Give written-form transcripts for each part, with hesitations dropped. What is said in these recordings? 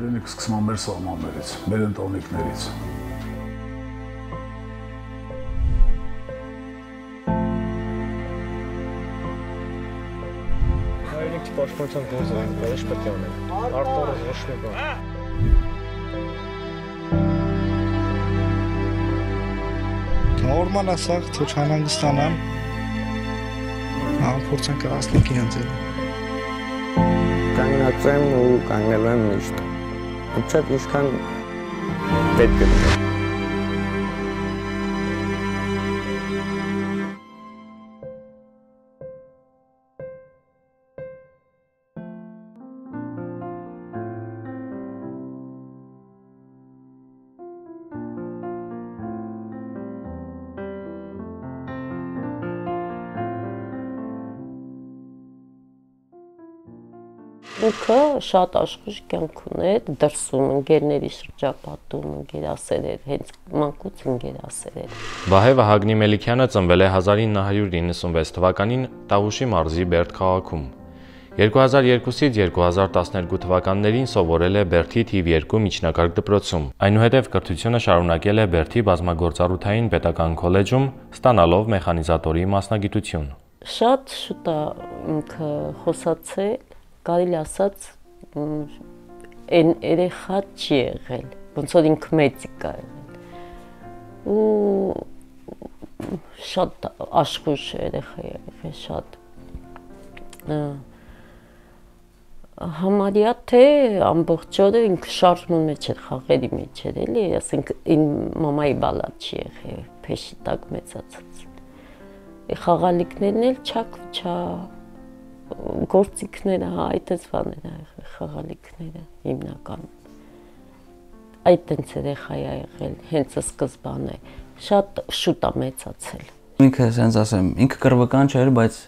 հայրենիք սկսում է մեր սահմաններից, մեր ընտանիքներից։ Հայրենիքի պաշտպանության գործը որոշ պետք է անենք, արտարը ոչ մի բան։ Նորմալ ասաղ, թող չանհանգստանան, փորձենք հասնենք իրենց էլ։ Կանգնած եմ ու կանգնելու եմ միշտ։ Ոչ ինչքան պետք է լինի։ Ինքը շատ աշխույժ կյանք ուներ, դրսում ընկերների շրջապատում ընկերասեր էր, հենց մանկուց ընկերասեր էր։ Վահե Վահագնի Մելիքյանը ծնվել է 1996 թվականին Տավուշի մարզի Բերդ քաղաքում։ 2002-ից 2012 թվականներին սովորել է Բերդի թիվ 2 միջնակարգ դպրոցում։ Այնուհետև կրթությունը շարունակել է Բերդի բազմագործառութային պետական քոլեջում, ստանալով մեխանիզատորի մասնագիտություն։ Շատ շուտ է ինքը խոսացել, կարելի ասած այն երեխա չի եղել, ոնց որ ինքը մեծ կա եղել։ Ու շատ աշխույժ երեխա եղել, շատ համարյա թե ամբողջ օրը ինքը շարժման մեջ էր, խաղերի մեջ էր, էլի, ասենք իմ մամայի բալատ չի եղել, փեշի տակ մեծացած։ Խաղալիքներն էլ չա գործիքները, այդպես բաներ եղել, խաղալիքները հիմնական։ Այդ տենց երեխա է եղել, հենց սկզբանը, շատ շուտ է մեծացել։ Ինքը ասենց ասեմ, ինքը կռվական չէր, բայց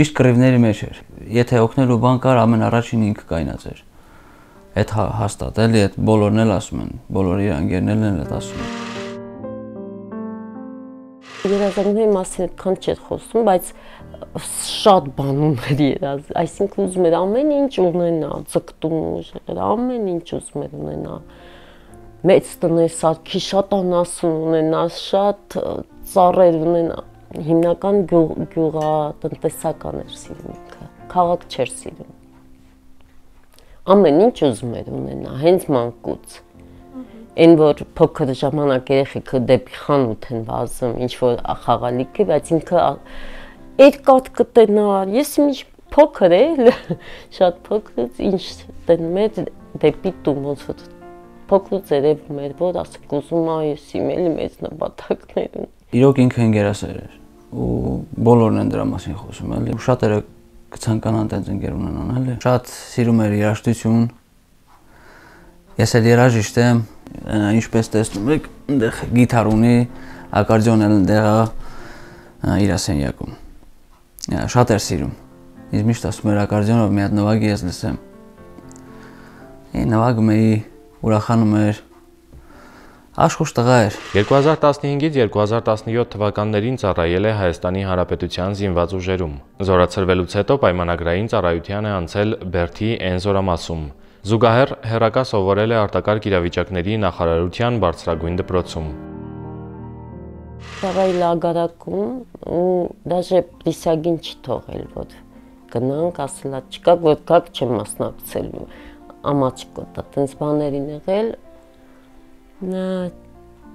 միշտ կռիվների մեջ էր։ Եթե օգնելու բան կար, ամեն առաջին ինքը կայնած էր։ Այդ հաստատ էլի, այդ բոլորն էլ ասում են, բոլոր իր ընկերներն էլ այդ ասում են։ Երազանքների մասին այդքան չէր խոսում, բայց շատ բան ուներ, այսինքն ուզում էր ամեն ինչ ունենա, ձգտում ուժեր, ամեն ինչ ուզում էր ունենա, մեծ տներ սարքի, շատ անասուն ունենա, շատ ծառեր ունենա, հիմնական գյուղատնտեսական էր սիրում ինքը, քաղաք չէր սիրում, ամեն ինչ ուզում էր ունենա, հենց մանկուց, այն որ փոքր ժամանակ երեխեքը դեպի խանութ են վազում, ինչ որ խաղալիքի, բայց ինքը երկաթ կտենար, ես ինչ փոքր էլ, շատ փոքրից ինչ տենում էր դեպի տուն, ոնց որ փոքրուց երևում էր, որ ասեք ուզում ա ես իմ էլի մեծ նպատակներ ունի։ Իրոք ինքը ընկերասեր էր ու բոլորն են դրա մասին խոսում, էլի։ Շատերը կցանկանան տենց ընկեր ունենան, էլի։ Շատ սիրում էր երաժշտություն։ Ես էլ երաժիշտ եմ, ինչպես տեսնում եք, այնտեղ գիտար ունի, ակարդեոն էլ այնտեղ է իր սենյակում։ Շատ էր սիրում։ Ես միշտ ասում եմ ակարդեոնով մի հատ նվագի ես լսեմ։ Նվագում էի, ուրախանում էր։ Աշխույժ տղա էր։ 2015-ից 2017 թվականներին ծառայել է Հայաստանի Հանրապետության զինված ուժերում։ Զորացրվելուց հետո պայմանագրային ծառայության է անցել Բերդի Էն զորամասում։ Զուգահեռ հեռակա սովորել է արտակարգ իրավիճակների նախարարության բարձրագույն դպրոցում։ Ծառայել ագարակում ու դաժե պրիսագին չթողել, որ գնանք, ասելա չկա, որ կակ չեմ մասնակցելու, ամաչկոտա, տենց բաներին եղել,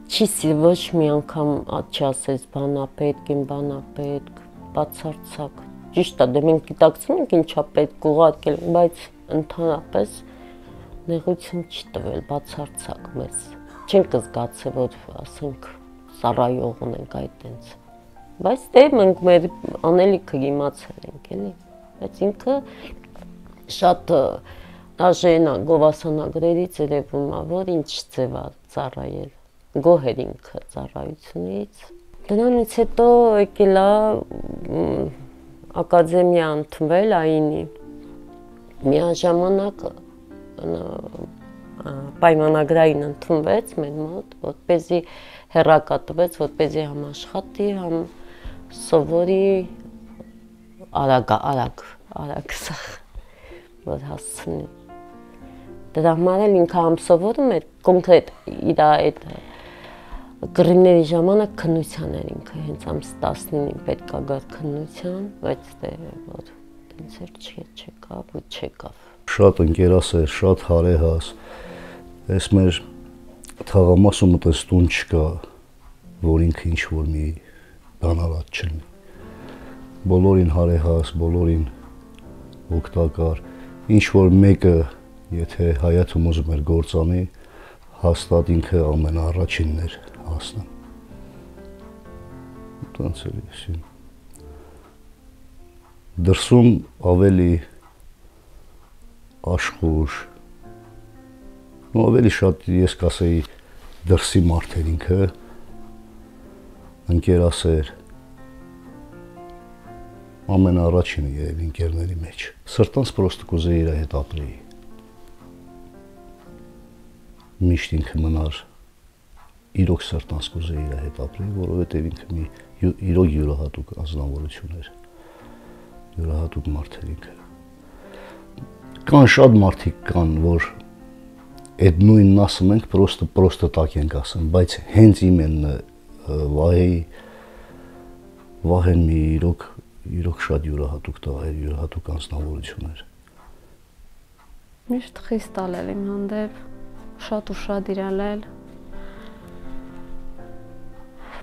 չի սիր ոչ մի անգամ չասես բանապետք, իմ բանապետք, բացարձակ, ճիշտ է, դե մենք գիտակցում ենք ինչա պետք ուղարկել, բայց ընդհանրապես նեղություն չի տվել, բացարձակ մեզ, չենք զգացել, որ ասենք ծառայող ունենք այդ տենց, բայց դե մենք մեր անելիքը իմացել ենք, էլի, բայց ինքը շատ դաժե գովասանագրերից երևում է, որ ինչ ձև է ծառայել, գոհ էր ինքը ծառայությունից։ Դրանից հետո եկել է ակադեմիա ընդունվել ԱԻՆ-ի, միաժամանակ պայմանագրային ընդունվեց մեր մոտ, որպեսզի հեռակա տվեց, որպեսզի համ աշխատի, համ սովորի արագ, որ հասցնի։ Դրա համար էլ ինքը ամսովորում էր կոնկրետ իր այդ գրիների ժամանակ քննության էր ինքը հենց ամս 19-ին պետք է գար քննության, բայց դե որ տենց էր չեկավ ու չեկավ։ Շատ ընկերասեր, շատ հարեհաս։ Այս մեր թաղամասում այդպես տուն չկա, որ ինքը ինչ-որ մի բանալատ չլինի։ Բոլորին հարեհաս, բոլորին օգտակար, ինչ-որ մեկը, եթե հայացում ուզում էր գործանի, հաստատ ինքը ամենաառաջինն էր հասնում։ Տենց էր իսին։ Դրսում ավելի աշխուժ, ավելի շատ ես կասեի դրսի մարդ էր ինքը, ընկերասեր, ամենաառաջինը երևի ընկերների մեջ։ Սրտանց պրոստը կուզեի իր հետ ապրեի։ Միշտ ինքը մնար իրոք սրտանց կուզեի իր հետ ապրեի, որովհետև ինքը մի իրոք յուրահատուկ անձնավորություն էր։ Յուրահատուկ մարդ էր ինքը։ Կան շատ մարդիկ կան, որ այդ նույնն ասում ենք, պրոստը տակ ենք ասում, բայց հենց իմեն Վահեն մի իրոք շատ յուրահատուկ տղա էր, յուրահատուկ անձնավորություն էր։ Միշտ խիստ ալել իմ հանդեպ, շատ իրալել,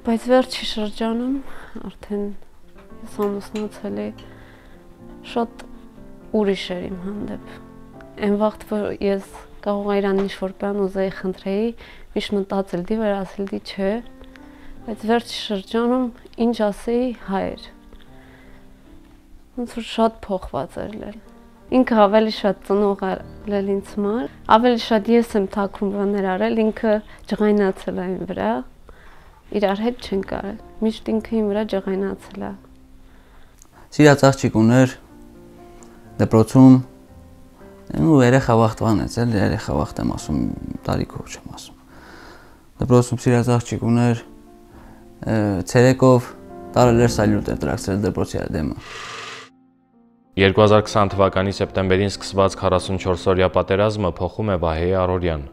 բայց վերջի շրջանում արդեն ես ամուսնացել էի, շատ ուրիշ էր իմ հանդեպ։ Այն վաղտ, որ ես կարող իրան ինչ-որ բան ուզեի խնդրեի, միշտ մտածել դի վեր ասել դի չէ, բայց վերջի շրջանում ինչ ասեի հայր։ Ոնց որ շատ փոխված էր լել։ Ինքը ավելի շատ ծնող էր ինձ համար, ավելի շատ ես եմ թաքուն բաներ արել, ինքը ջղայնացել է իմ վրա, իրար հետ չեն կարել, միշտ ինքը իմ վրա ջղայնացել է։ Սիրած աղջիկ ուներ դպրոցում, ու երեխա վախտվանեց, էլ երեխա վախտ եմ ասում, տարիքով չեմ ասում։ Դպրոցում սիրած աղջիկ ուներ, ցերեկով տարել էր սալյուտ էր տրաքսել դպրոցի դեմը։ 2020 թվականի սեպտեմբերին սկսված 44-օրյա պատերազմը փոխում է Վահեի առօրյան։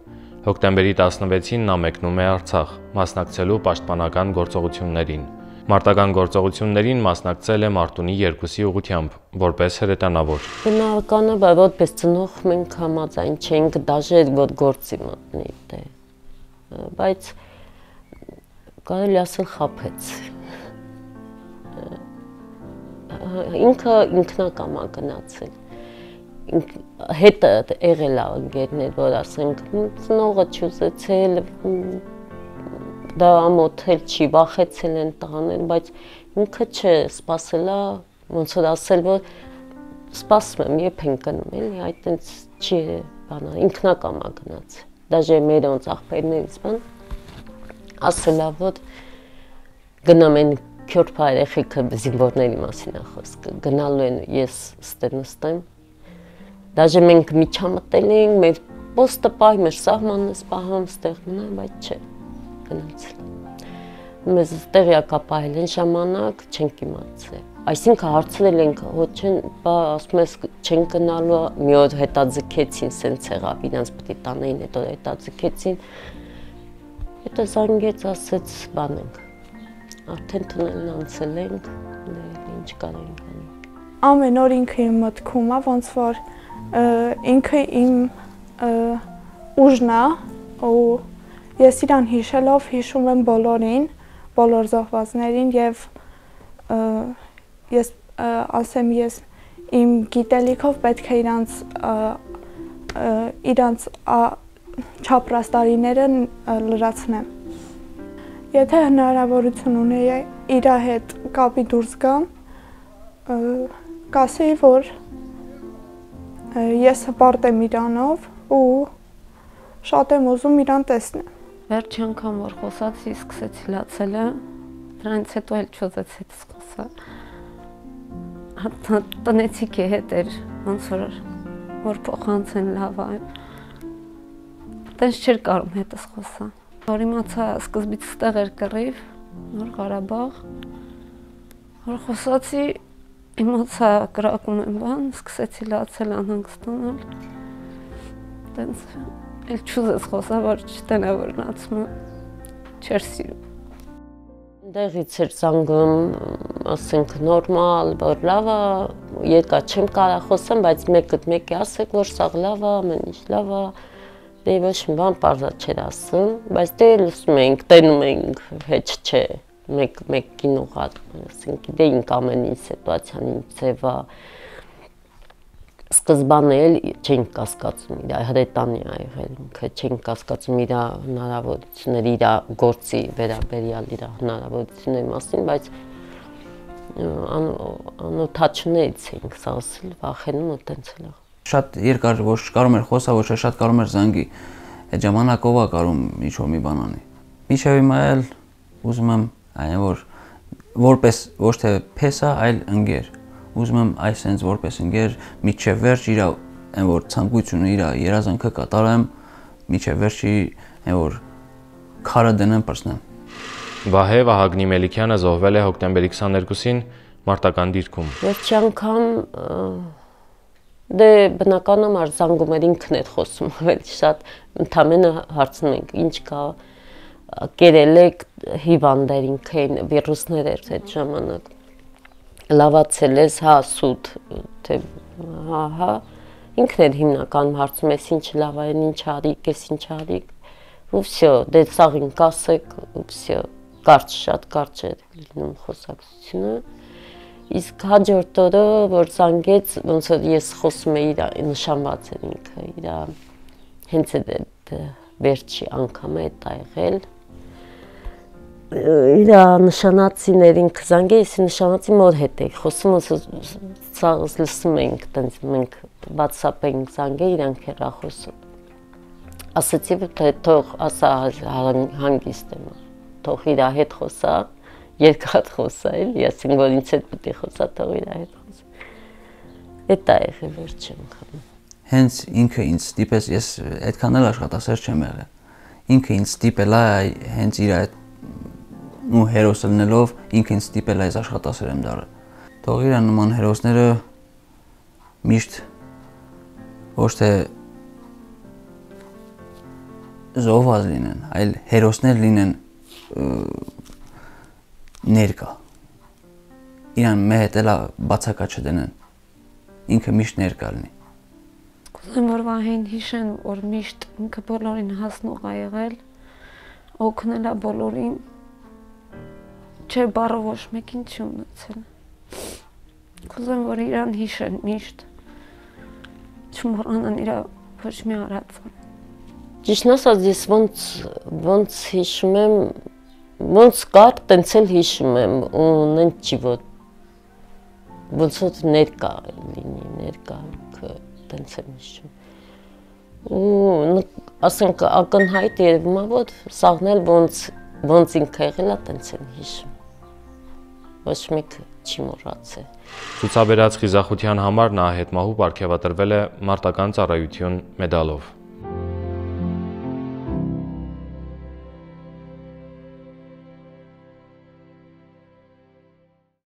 Հոկտեմբերի 16-ին նա մեկնում է Արցախ, մասնակցելու պաշտպանական գործողություններին։ Մարտական գործողություններին մասնակցել է Մարտունի 2-ի ուղղությամբ, որպես հրետանավոր։ Բնական է, բայց որպես ծնող մենք համաձայն չենք դաժեր որ գործի մտնի դե։ Բայց կարելի ասել խաբեց։ Ինքը ինքնակամ է գնացել։ Հետը եղել է ընկերներ, որ ասենք ծնողը չուզեցել, դա ամոթել չի, վախեցել են տանել, բայց ինքը չէ, սպասել է, ոնց որ ասել, որ սպասում եմ, երբ ենք գնում, էլի, այդտենց չի բանա, ինքնակամ է գնացել։ Դաժե մերոնց աղբերներից բան, ասել է, որ գնամ են քյորփա երեխեքը զինվորների մասին է խոսքը, գնալու են ես ստե նստեմ, դաժե մենք միջամտել ենք, մեր պոստը պահ, մեր սահմանը սպահամ, ստեղ մնայ, բայց չէ, գնացել։ Մեզ տեղյակա պահել են ժամանակ, չենք իմացել։ Այսինքն հարցրել ենք, հո չեն, բա ասում ես չեն գնալու, մի օր հետաձգեցին, սենց եղավ, իրանց պետք է տանեին, հետո հետաձգեցին։ Հետո զանգեց, ասեց, բան ենք։ Արդեն թունելն անցել ենք, ինչ կարենք անենք։ Ամեն օր ինքը իմ մտքում է, ոնց որ ինքը իմ ուժն է, ու ես իրան հիշելով հիշում եմ բոլորին, բոլոր զոհվածներին եւ ես ասեմ ես իմ գիտելիքով պետք է իրանց չապրաստարիները լրացնեմ։ Եթե հնարավորություն ունեի իր հետ կապի դուրս գամ, կասեի, որ ես հպարտ եմ իրանով ու շատ եմ ուզում իրան տեսնել։ Վերջի անգամ որ խոսացի, սկսեցի լացելը, դրանից հետո էլ չուզեցի խոսալ։ Տնեցիքի հետ էր, ոնց որ փոխանցեն լավ այն։ Տենց չէր կարում հետս խոսալ։ Որ իմացա սկզբից ստեղ էր կռիվ, Նոր Ղարաբաղ, որ խոսացի, իմացա կրակում եմ բան, սկսեցի լացել անհանգստանալ։ տենց էլ չուզես խոսա, որ չտենա որ նացումը չեր սիրում։ Դեղից էր զանգում, ասենք նորմալ, որ լավ է, երկար չեմ կարող խոսեմ, բայց մեկը ասեք, որ սաղ լավ է, ամեն ինչ լավ է, դե ոչ մի բան պարզա չէր ասում, բայց դե լսում էինք, տենում էինք, հեչ չէ, մեկին ուղղած, ասենք գիտեինք ամեն ինչ սիտուացիան ինչ ձև է, սկզբանը էլ չենք կասկածում իր հրետանի ա եղել, ինքը չենք կասկածում իր հնարավորությունների, իր գործի վերաբերյալ իր հնարավորությունների մասին, բայց անօթաչուններից ենք սա ասել, վախենում ու տենց էլ եղել։ Շատ երկար ոչ կարում էր խոսա, ոչ շատ կարում էր զանգի, այդ ժամանակով ա կարում ինչ-որ մի բան անի։ Մինչև հիմա էլ ուզում եմ այն որ որպես ոչ թե փեսա, այլ ընկեր ուզում եմ այսենց որպես ընկեր միջև վերջ իր այն որ ցանկությունը իր երազանքը կատարեմ միջև վերջի այն որ քարը դնեմ պրծնեմ։ Վահե Վահագնի Մելիքյանը զոհվել է հոկտեմբերի 22-ին մարտական դիրքում։ Վերջի անգամ դե բնականաբարար զանգում էր ինքն էր խոսում ավելի շատ ընդամենը հարցնում ենք ինչ կա կերել եք հիվանդեր ինքն վիրուսներ էր այդ ժամանակ լավացել ես, հա, սուտ, թե, հա, ինքն էր հիմնականում հարցում ես ինչ լավ է, ինչ արիք, ես ինչ արիք, ու վсё, դե սաղին կասեք, ու վсё, կարճ, շատ կարճ էր լինում խոսակցությունը, իսկ հաջորդ օրը, որ զանգեց, ոնց որ ես խոսում էի իր նշանված էր ինքը, իր հենց այդ վերջի անգամը այդ ա եղել, իր նշանացիներին կզանգե, ես նշանացի մոր հետ էի խոսում, սաղս լսում էինք, մենք WhatsApp էինք զանգե, իրանք էր խոսում։ Ասացի, թե թող ասա հանգիստ եմ, թող իր հետ խոսա, երկար խոսա, էլի, ասենք որ ինձ հետ պիտի խոսա, թող իր հետ խոսա։ Էդ ա եղել վերջի անգամ։ Հենց ինքը ինձ ստիպեց, ես այդքան էլ աշխատասեր չեմ եղել։ Ինքը ինձ ստիպել է հենց իր այդ ու հերոս լինելով ինքը ինձ ստիպել է այս աշխատասեր եմ դառել։ Թող իր նման հերոսները միշտ ոչ թե զոհված լինեն, այլ հերոսներ լինեն ներկա։ Իրան մեր հետ էլ բացակա չդնեն։ Ինքը միշտ ներկա լինի։ Կուզեմ որ Վահեն հիշեն, որ միշտ ինքը բոլորին հասնող ա եղել, օգնել ա բոլորին չէ բառը ոչ մեկին չի ունեցել։ Կուզեմ որ իրան հիշեն միշտ, չմոռանան իր ոչ մի արածը։ Ճիշտն ասած ես ոնց հիշում եմ, ոնց կար, տենց էլ հիշում եմ ու նենց չի որ ոնց որ ներկա լինի, ներկա տենց եմ հիշում։ Ու ասենք ակնհայտ երևում է որ սաղն էլ ոնց ինքը եղել է տենց եմ հիշում։ Ոչ մեկը չի մոռացել։ Ցուցաբերած խիզախության համար նա հետմահու պարգևատրվել է մարտական ծառայություն մեդալով։